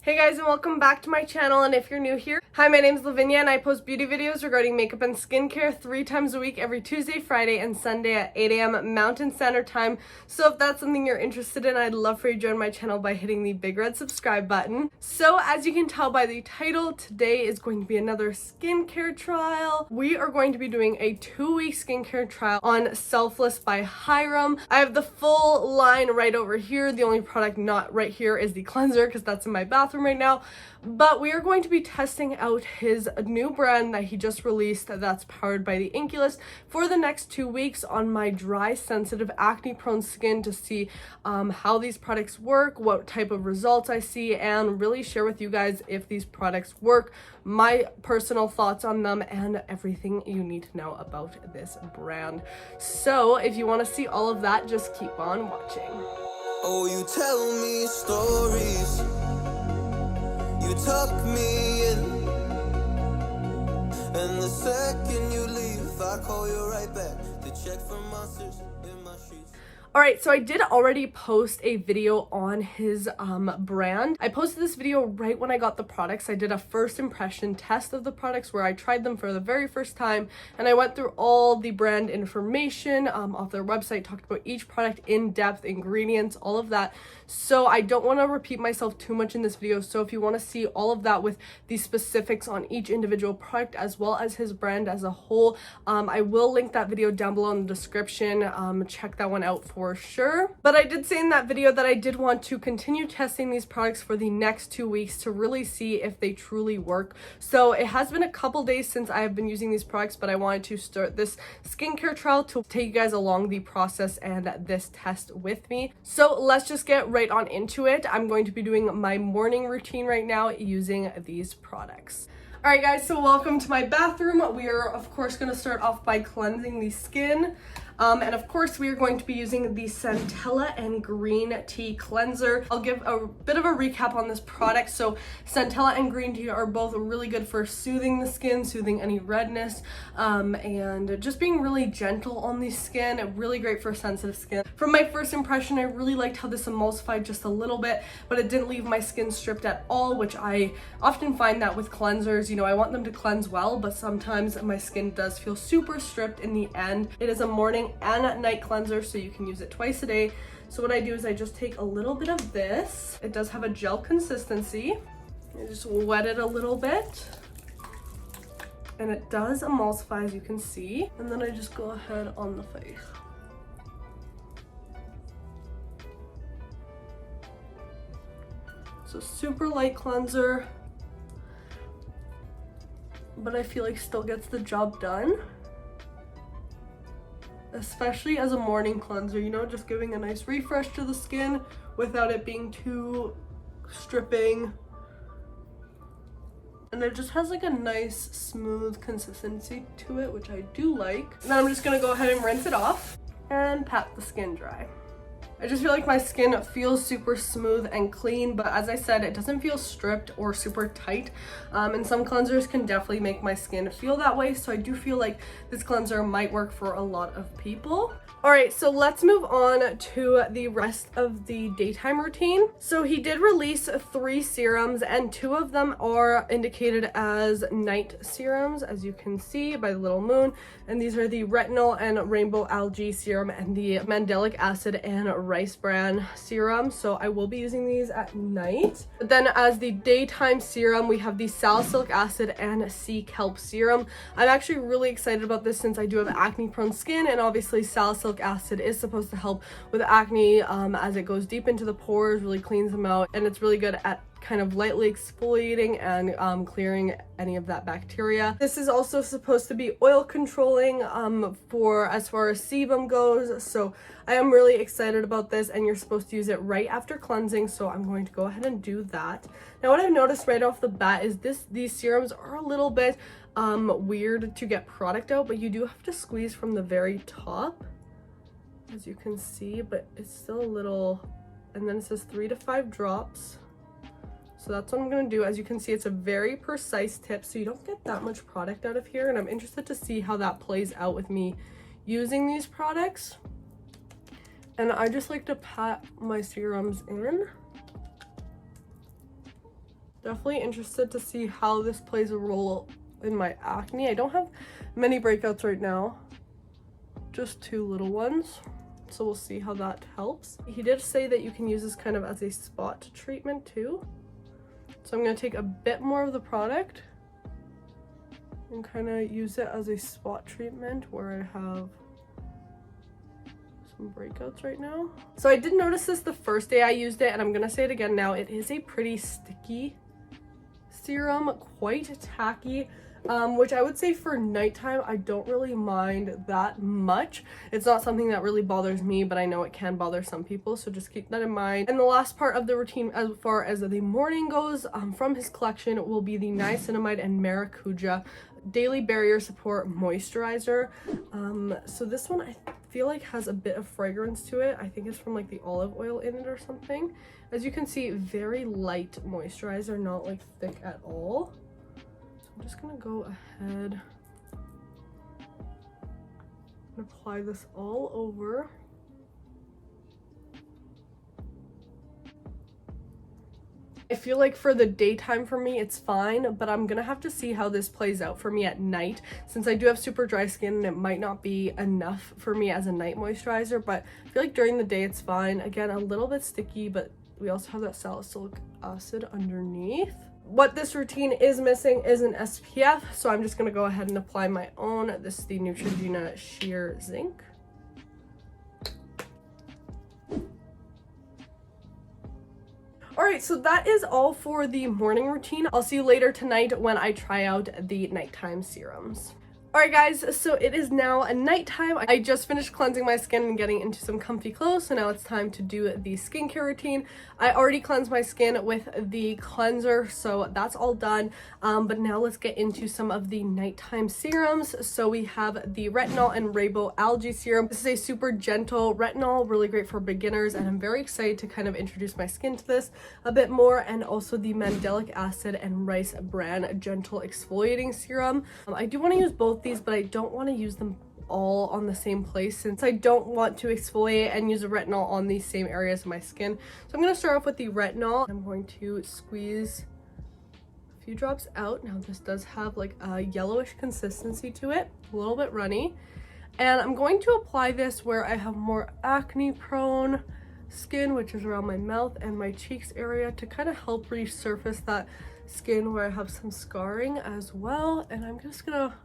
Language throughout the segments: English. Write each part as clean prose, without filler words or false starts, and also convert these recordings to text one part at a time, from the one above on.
Hey guys, and welcome back to my channel. And if you're new here, hi, my name is Lavinia and I post beauty videos regarding makeup and skincare 3 times a week, every Tuesday, Friday, and Sunday at 8 a.m. Mountain Standard Time. So if that's something you're interested in, I'd love for you to join my channel by hitting the big red subscribe button. So as you can tell by the title, today is going to be another skincare trial. We are going to be doing a 2-week skincare trial on Selfless by Hyram. I have the full line right over here. The only product not right here is the cleanser because that's in my bathroom right now, but we are going to be testing out his new brand that he just released that's powered by the Inculus for the next 2 weeks on my dry, sensitive, acne prone skin to see how these products work, what type of results I see, and really share with you guys if these products work, my personal thoughts on them, and everything you need to know about this brand. So if you want to see all of that, just keep on watching. Oh, you tell me stories, you tuck me in, and the second you leave, I call you right back to check for monsters in my sheets. Alright, so I did already post a video on his brand. I posted this video right when I got the products. I did a first impression test of the products where I tried them for the very first time, and I went through all the brand information off their website, talked about each product in depth, ingredients, all of that. So I don't want to repeat myself too much in this video. So if you want to see all of that with the specifics on each individual product as well as his brand as a whole, I will link that video down below in the description. Check that one out for sure. But I did say in that video that I did want to continue testing these products for the next 2 weeks to really see if they truly work. So it has been a couple days since I have been using these products, but I wanted to start this skincare trial to take you guys along the process and this test with me. So let's just get right on into it. I'm going to be doing my morning routine right now using these products. Alright guys, so welcome to my bathroom. We are of course going to start off by cleansing the skin. And of course we are going to be using the Centella and green tea cleanser. I'll give a bit of a recap on this product. So Centella and green tea are both really good for soothing the skin, soothing any redness, and just being really gentle on the skin. Really great for sensitive skin. From my first impression, I really liked how this emulsified just a little bit, but it didn't leave my skin stripped at all, which I often find that with cleansers. You know, I want them to cleanse well, but sometimes my skin does feel super stripped in the end. It is a morning and at night cleanser, so you can use it twice a day. So what I do is I just take a little bit of this. It does have a gel consistency. I just wet it a little bit, and it does emulsify, as you can see. And then I just go ahead on the face. So super light cleanser, but I feel like still gets the job done. Especially as a morning cleanser, you know, just giving a nice refresh to the skin without it being too stripping. And it just has like a nice smooth consistency to it, which I do like. Now I'm just gonna go ahead and rinse it off and pat the skin dry. I just feel like my skin feels super smooth and clean, but as I said, it doesn't feel stripped or super tight. And some cleansers can definitely make my skin feel that way. So I do feel like this cleanser might work for a lot of people. All right, so let's move on to the rest of the daytime routine. So he did release 3 serums, and 2 of them are indicated as night serums, as you can see by the little moon. And these are the Retinol and Rainbow Algae serum and the Mandelic acid and rice bran serum. So I will be using these at night. But then as the daytime serum, we have the Salicylic acid and sea kelp serum. I'm actually really excited about this since I do have acne prone skin, and obviously salicylic acid is supposed to help with acne as it goes deep into the pores, really cleans them out, and it's really good at kind of lightly exfoliating and clearing any of that bacteria. This is also supposed to be oil controlling for as far as sebum goes, so I am really excited about this, and you're supposed to use it right after cleansing, so I'm going to go ahead and do that. Now what I've noticed right off the bat is these serums are a little bit weird to get product out, but you do have to squeeze from the very top, as you can see, but it's still a little, and then it says 3 to 5 drops. So that's what I'm going to do. As you can see, it's a very precise tip, so you don't get that much product out of here, and I'm interested to see how that plays out with me using these products. And I just like to pat my serums in. Definitely interested to see how this plays a role in my acne. I don't have many breakouts right now, just 2 little ones. So we'll see how that helps. He did say that you can use this kind of as a spot treatment too. So I'm gonna take a bit more of the product and kind of use it as a spot treatment where I have some breakouts right now. So I did notice this the first day I used it, and I'm gonna say it again now. It is a pretty sticky serum, quite tacky, which I would say for nighttime I don't really mind that much. It's not something that really bothers me, but I know it can bother some people, so just keep that in mind. And the last part of the routine as far as the morning goes, from his collection, will be the Niacinamide and Maracuja Daily Barrier Support Moisturizer. So this one I feel like has a bit of fragrance to it. I think it's from like the olive oil in it or something. As you can see, very light moisturizer, not like thick at all. So I'm just gonna go ahead and apply this all over. I feel like for the daytime for me it's fine, but I'm gonna have to see how this plays out for me at night, since I do have super dry skin and it might not be enough for me as a night moisturizer. But I feel like during the day it's fine. Again, a little bit sticky, but we also have that salicylic acid underneath. What this routine is missing is an SPF, so I'm just gonna go ahead and apply my own. This is the Neutrogena Sheer Zinc. Alright, so that is all for the morning routine. I'll see you later tonight when I try out the nighttime serums. Alright guys, so it is now a nighttime. I just finished cleansing my skin and getting into some comfy clothes, so now it's time to do the skincare routine. I already cleansed my skin with the cleanser, so that's all done. But now let's get into some of the nighttime serums. So we have the Retinol and Rabo Algae Serum. This is a super gentle retinol, really great for beginners, and I'm very excited to kind of introduce my skin to this a bit more. And also the Mandelic Acid and Rice Bran Gentle Exfoliating Serum. I do want to use both these, but I don't want to use them all on the same place, since I don't want to exfoliate and use a retinol on these same areas of my skin. So I'm going to start off with the retinol. I'm going to squeeze a few drops out. Now this does have like a yellowish consistency to it, a little bit runny, and I'm going to apply this where I have more acne prone skin, which is around my mouth and my cheeks area, to kind of help resurface that skin where I have some scarring as well. And I'm just gonna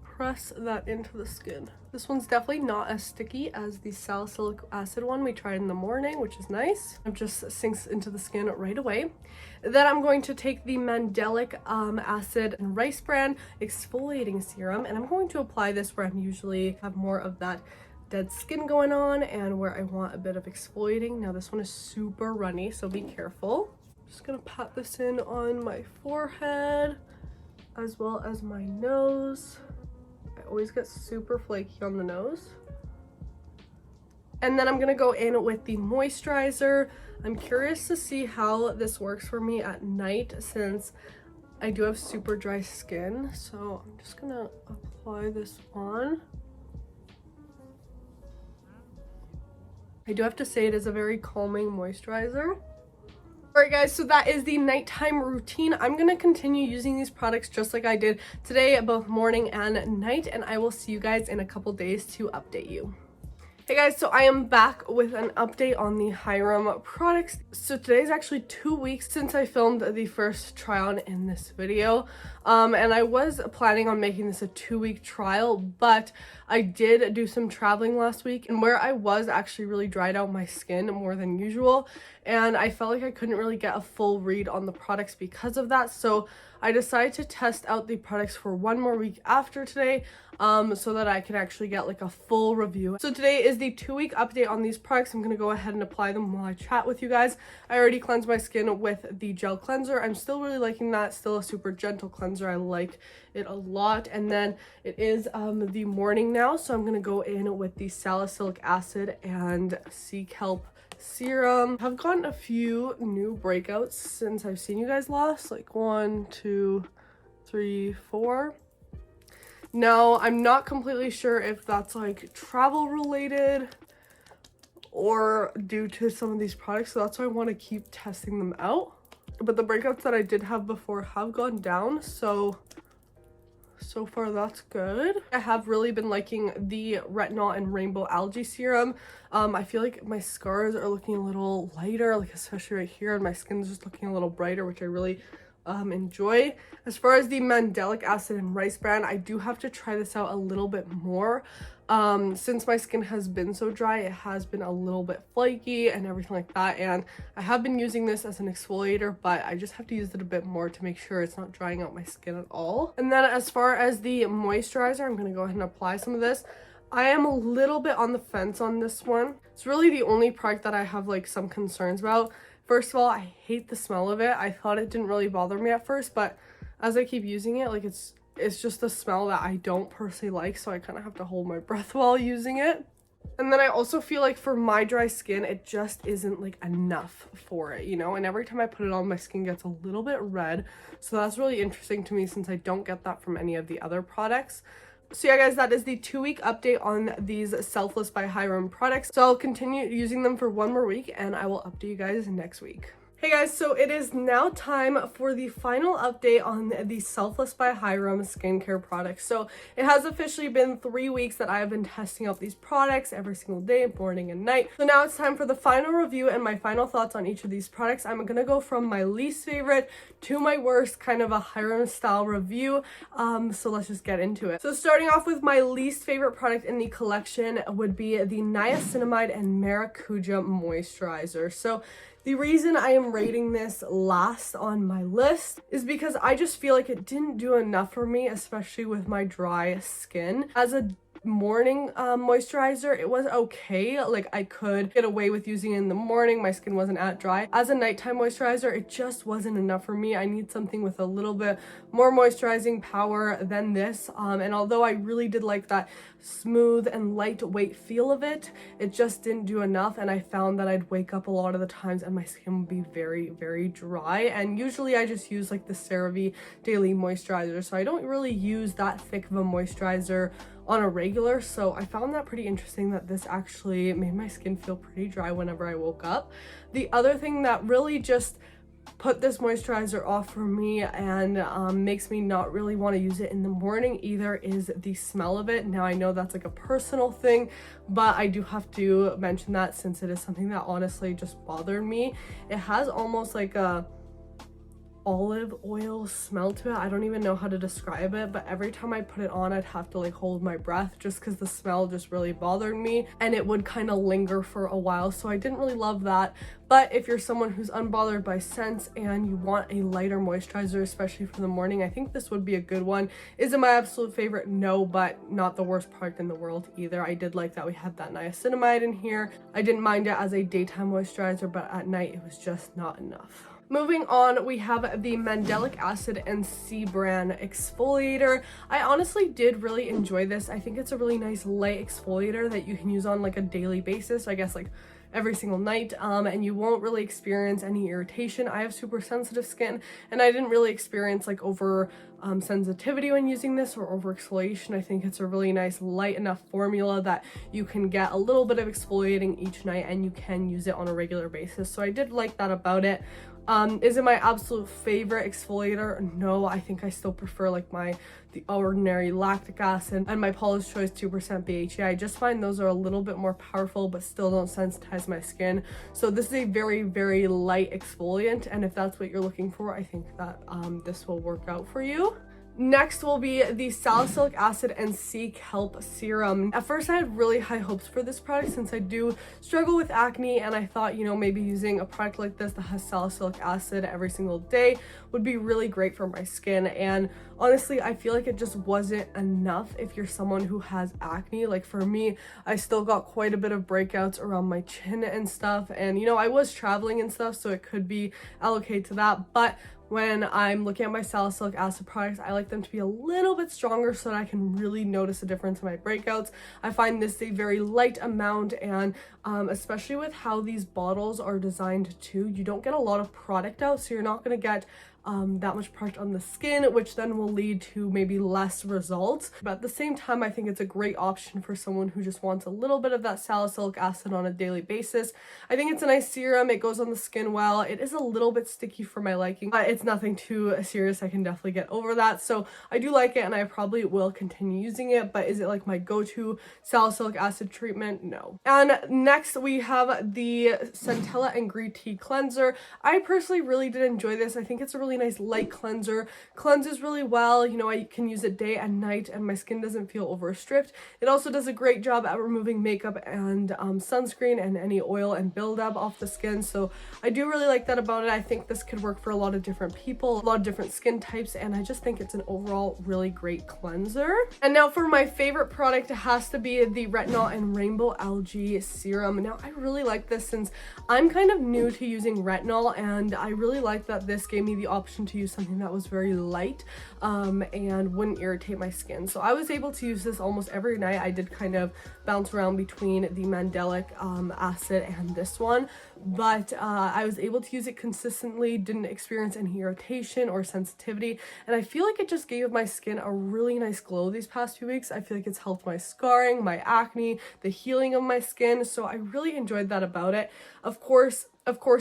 press that into the skin. This one's definitely not as sticky as the salicylic acid one we tried in the morning, which is nice. It just sinks into the skin right away. Then I'm going to take the Mandelic Acid and Rice Bran Exfoliating Serum, and I'm going to apply this where I'm usually have more of that dead skin going on and where I want a bit of exfoliating. Now this one is super runny, so be careful. Just gonna pat this in on my forehead as well as my nose. I always get super flaky on the nose. And then I'm gonna go in with the moisturizer. I'm curious to see how this works for me at night, since I do have super dry skin. So I'm just gonna apply this on. I do have to say it is a very calming moisturizer. Alright guys, so that is the nighttime routine. I'm going to continue using these products just like I did today, both morning and night, and I will see you guys in a couple days to update you. Hey guys, so I am back with an update on the Hyram products. So today is actually 2 weeks since I filmed the first try on in this video. And I was planning on making this a 2-week trial, but I did do some traveling last week, and where I was actually really dried out my skin more than usual. And I felt like I couldn't really get a full read on the products because of that. So I decided to test out the products for 1 more week after today, so that I can actually get like a full review. So today is the 2-week update on these products. I'm gonna go ahead and apply them while I chat with you guys. I already cleansed my skin with the gel cleanser. I'm still really liking that. Still a super gentle cleanser. I like it a lot. And then it is the morning now, so I'm gonna go in with the Salicylic Acid and Kelp serum. I've gotten a few new breakouts since I've seen you guys last, like 1, 2, 3, 4. Now, I'm not completely sure if that's like travel related or due to some of these products, so that's why I want to keep testing them out. but the breakouts that I did have before have gone down, so far that's good. I have really been liking the Retinol and Rainbow Algae Serum. I feel like my scars are looking a little lighter, like especially right here, and my skin's just looking a little brighter, which I really enjoy. As far as the Mandelic Acid and Rice Bran, I do have to try this out a little bit more. Since my skin has been so dry, it has been a little bit flaky and everything like that, and I have been using this as an exfoliator, but I just have to use it a bit more to make sure it's not drying out my skin at all. And then as far as the moisturizer, I'm going to go ahead and apply some of this. I am a little bit on the fence on this one. It's really the only product that I have like some concerns about. First of all, I hate the smell of it. I thought it didn't really bother me at first, but as I keep using it, like it's just the smell that I don't personally like, so I kind of have to hold my breath while using it. And then I also feel like for my dry skin, it just isn't like enough for it, you know? And every time I put it on, my skin gets a little bit red. So that's really interesting to me since I don't get that from any of the other products. So yeah guys, that is the 2-week update on these Selfless by Hyram products. So I'll continue using them for 1 more week and I will update you guys next week. Hey guys, so it is now time for the final update on the Selfless by Hyram skincare products. So it has officially been 3 weeks that I have been testing out these products every single day, morning and night. So now it's time for the final review and my final thoughts on each of these products. I'm gonna go from my least favorite to my worst, kind of a Hyram style review. So let's just get into it. So starting off with my least favorite product in the collection would be the Niacinamide and Maracuja moisturizer. So the reason I am rating this last on my list is because I just feel like it didn't do enough for me, especially with my dry skin. As a morning moisturizer, it was okay. Like I could get away with using it in the morning. My skin wasn't as dry. As a nighttime moisturizer, it just wasn't enough for me. I need something with a little bit more moisturizing power than this. And although I really did like that smooth and lightweight feel of it, it just didn't do enough. And I found that I'd wake up a lot of the times and my skin would be very, very dry. And usually I just use like the CeraVe daily moisturizer. So I don't really use that thick of a moisturizer on a regular, so I found that pretty interesting that this actually made my skin feel pretty dry whenever I woke up. The other thing that really just put this moisturizer off for me and makes me not really want to use it in the morning either is the smell of it. Now I know that's like a personal thing, but I do have to mention that since it is something that honestly just bothered me. It has almost like a olive oil smell to it. I don't even know how to describe it, but every time I put it on, I'd have to like hold my breath just because the smell just really bothered me and it would kind of linger for a while. So I didn't really love that. But if you're someone who's unbothered by scents and you want a lighter moisturizer, especially for the morning, I think this would be a good one. Is it my absolute favorite? No, but not the worst product in the world either. I did like that we had that niacinamide in here. I didn't mind it as a daytime moisturizer, but at night it was just not enough. Moving on, we have the Mandelic Acid and Bran exfoliator. I honestly did really enjoy this. I think it's a really nice light exfoliator that you can use on like a daily basis, I guess like every single night, and you won't really experience any irritation. I have super sensitive skin and I didn't really experience like over sensitivity when using this or over exfoliation. I think it's a really nice light enough formula that you can get a little bit of exfoliating each night and you can use it on a regular basis. So I did like that about it. Is it my absolute favorite exfoliator? No, I think I still prefer like the ordinary lactic acid and my Paula's Choice 2% BHA. I just find those are a little bit more powerful but still don't sensitize my skin. So this is a very, very light exfoliant, and if that's what you're looking for, I think that this will work out for you. Next will be the Salicylic Acid and Kelp Serum. At first I had really high hopes for this product since I do struggle with acne, and I thought, you know, maybe using a product like this that has salicylic acid every single day would be really great for my skin. And honestly, I feel like it just wasn't enough if you're someone who has acne. Like for me, I still got quite a bit of breakouts around my chin and stuff, and you know, I was traveling and stuff, so it could be allocated to that. But when I'm looking at my salicylic acid products, I like them to be a little bit stronger so that I can really notice a difference in my breakouts. I find this a very light amount, and especially with how these bottles are designed too, you don't get a lot of product out, so you're not going to get that much product on the skin, which then will lead to maybe less results. But at the same time, I think it's a great option for someone who just wants a little bit of that salicylic acid on a daily basis. I think it's a nice serum. It goes on the skin well. It is a little bit sticky for my liking, but it's nothing too serious. I can definitely get over that. So I do like it, and I probably will continue using it. But is it like my go-to salicylic acid treatment? No. And next we have the Centella and Green Tea Cleanser. I personally really did enjoy this. I think it's a really nice light cleanser. Cleanses really well. You know, I can use it day and night and my skin doesn't feel overstripped. It also does a great job at removing makeup and sunscreen and any oil and buildup off the skin. So I do really like that about it. I think this could work for a lot of different people, a lot of different skin types, and I just think it's an overall really great cleanser. And now for my favorite product, it has to be the Retinol and Rainbow Algae Serum. Now I really like this since I'm kind of new to using retinol, and I really like that this gave me the option to use something that was very light and wouldn't irritate my skin. So I was able to use this almost every night. I did kind of bounce around between the Mandelic acid and this one, but I was able to use it consistently, didn't experience any irritation or sensitivity, and I feel like it just gave my skin a really nice glow these past few weeks. I feel like it's helped my scarring, my acne, the healing of my skin, so I really enjoyed that about it. Of course,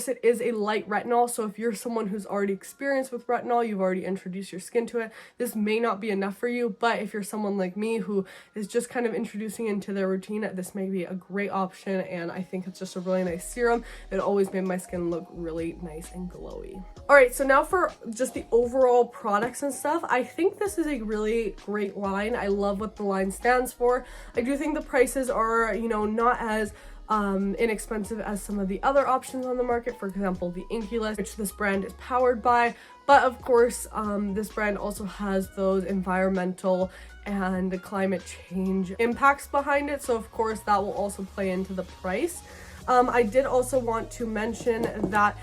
it is a light retinol, so if you're someone who's already experienced with retinol, you've already introduced your skin to it, this may not be enough for you. But if you're someone like me who is just kind of introducing into their routine, this may be a great option, and I think it's just a really nice serum. It always made my skin look really nice and glowy. Alright, so now for just the overall products and stuff, I think this is a really great line. I love what the line stands for. I do think the prices are, you know, not as inexpensive as some of the other options on the market, for example the Inky-less, which this brand is powered by, but of course this brand also has those environmental and climate change impacts behind it, so of course that will also play into the price. I did also want to mention that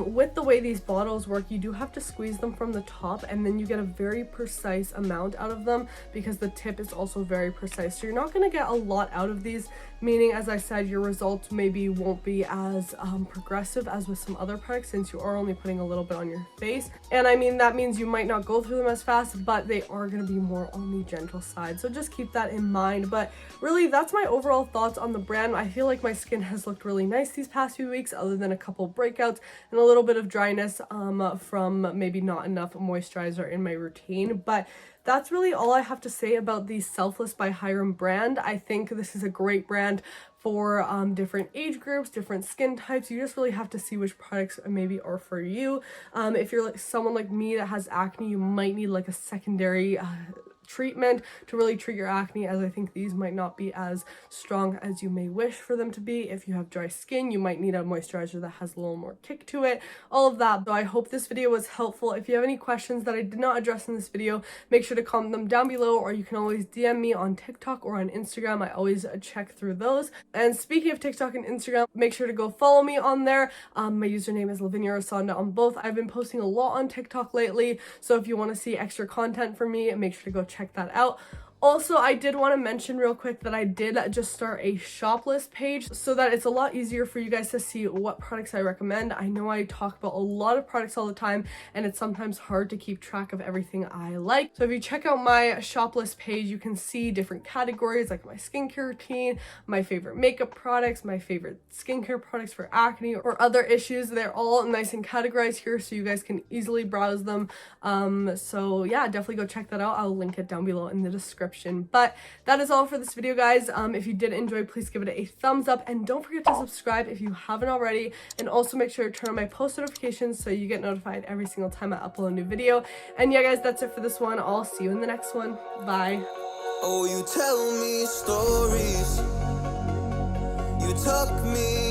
with the way these bottles work, you do have to squeeze them from the top, and then you get a very precise amount out of them because the tip is also very precise. So you're not going to get a lot out of these, meaning, as I said, your results maybe won't be as progressive as with some other products since you are only putting a little bit on your face. And I mean, that means you might not go through them as fast, but they are going to be more on the gentle side. So just keep that in mind. But really, that's my overall thoughts on the brand. I feel like my skin has looked really nice these past few weeks, other than a couple breakouts and a little bit of dryness from maybe not enough moisturizer in my routine. But that's really all I have to say about the Selfless by Hyram brand. I think this is a great brand for different age groups, different skin types. You just really have to see which products maybe are for you. If you're like someone like me that has acne, you might need like a secondary treatment to really treat your acne, as I think these might not be as strong as you may wish for them to be. If you have dry skin, you might need a moisturizer that has a little more kick to it, all of that. So I hope this video was helpful. If you have any questions that I did not address in this video, make sure to comment them down below, or you can always DM me on TikTok or on Instagram. I always check through those. And speaking of TikTok and Instagram, make sure to go follow me on there. My username is Lavinia Rosanda on both. I've been posting a lot on TikTok lately, so if you want to see extra content from me, make sure to go check that out. Also, I did want to mention real quick that I did just start a shop list page so that it's a lot easier for you guys to see what products I recommend. I know I talk about a lot of products all the time, and it's sometimes hard to keep track of everything I like. So if you check out my shop list page, you can see different categories like my skincare routine, my favorite makeup products, my favorite skincare products for acne or other issues. They're all nice and categorized here so you guys can easily browse them. So yeah, definitely go check that out. I'll link it down below in the description. But that is all for this video, guys. If you did enjoy, please give it a thumbs up, and don't forget to subscribe if you haven't already, and also make sure to turn on my post notifications so you get notified every single time I upload a new video. And yeah, guys, that's it for this one. I'll see you in the next one. Bye. Oh, you tell me stories, you tuck me